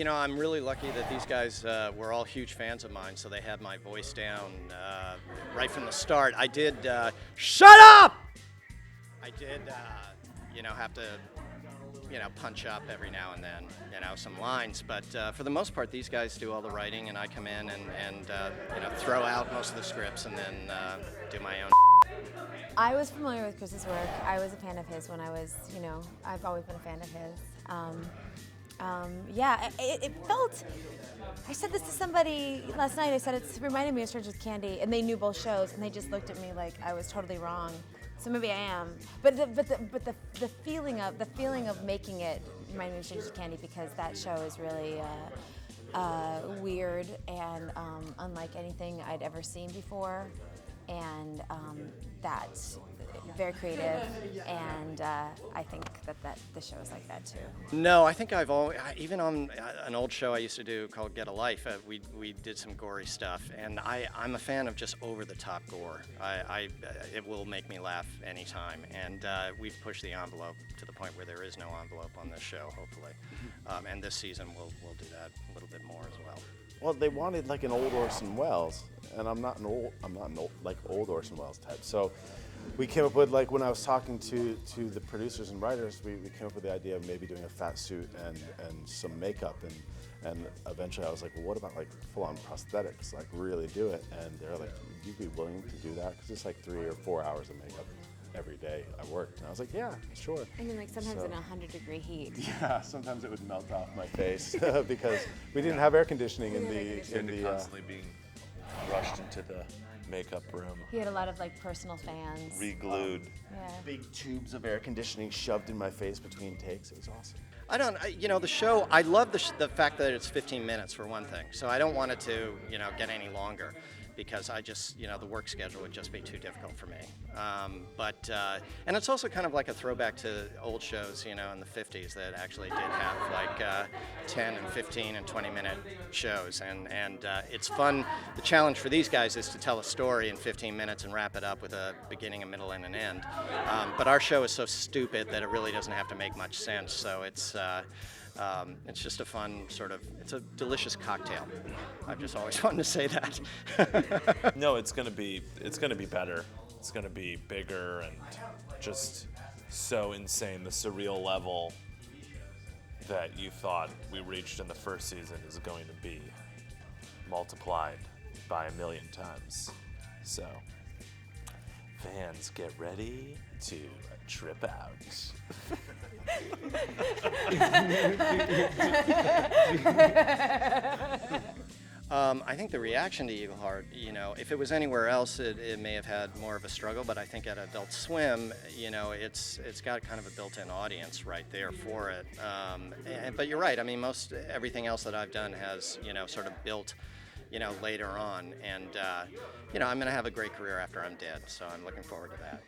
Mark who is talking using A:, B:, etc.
A: I'm really lucky that these guys were all huge fans of mine, so they had my voice down right from the start. I did, shut up! I did, have to, punch up every now and then, some lines. But for the most part, these guys do all the writing, and I come in and throw out most of the scripts and then do my own.
B: I was familiar with Chris's work. I was a fan of his when I was, I've always been a fan of his. It felt, I said this to somebody last night, I said it reminded me of Strange with Candy, and they knew both shows, and they just looked at me like I was totally wrong. So maybe I am, but the feeling of making it reminded me of Strange with Candy, because that show is really weird and unlike anything I'd ever seen before, and that's very creative, and I think that the show is like that too.
A: No, I think I've always, even on an old show I used to do called Get a Life, we did some gory stuff, and I'm a fan of just over-the-top gore. It will make me laugh anytime, and we've pushed the envelope to the point where there is no envelope on this show, hopefully. And this season we'll do that a little bit more as well.
C: Well, they wanted like an old Orson Welles, and I'm not an old old Orson Welles type. So we came up with, like, when I was talking to the producers and writers, we came up with the idea of maybe doing a fat suit and some makeup, and eventually I was like, well, what about like full-on prosthetics, like really do it? And they're like, would you be willing to do that? Because it's like 3 or 4 hours of makeup every day I worked. And I was like, yeah, sure.
B: And then sometimes in 100-degree heat.
C: Yeah, sometimes it would melt off my face because we didn't have air conditioning in the
D: constantly being rushed into the makeup room.
B: He had a lot of personal fans.
D: Re-glued.
B: Yeah.
C: big tubes of air conditioning shoved in my face between takes. It was awesome.
A: The show, I love the fact that it's 15 minutes for one thing. So I don't want it to, get any longer, because I just, the work schedule would just be too difficult for me. And it's also kind of like a throwback to old shows, in the 50s that actually did have like 10 and 15 and 20-minute shows. And it's fun. The challenge for these guys is to tell a story in 15 minutes and wrap it up with a beginning, a middle, and an end. But our show is so stupid that it really doesn't have to make much sense. So it's just a fun it's a delicious cocktail. I've just always wanted to say that.
D: No, it's gonna be better. It's gonna be bigger and just so insane. The surreal level that you thought we reached in the first season is going to be multiplied by 1,000,000 times. So, fans, get ready to trip out.
A: I think the reaction to Eagleheart, if it was anywhere else, it may have had more of a struggle. But I think at Adult Swim, it's got kind of a built-in audience right there for it. But you're right. I mean, everything else that I've done has, sort of built, later on. And, I'm going to have a great career after I'm dead. So I'm looking forward to that.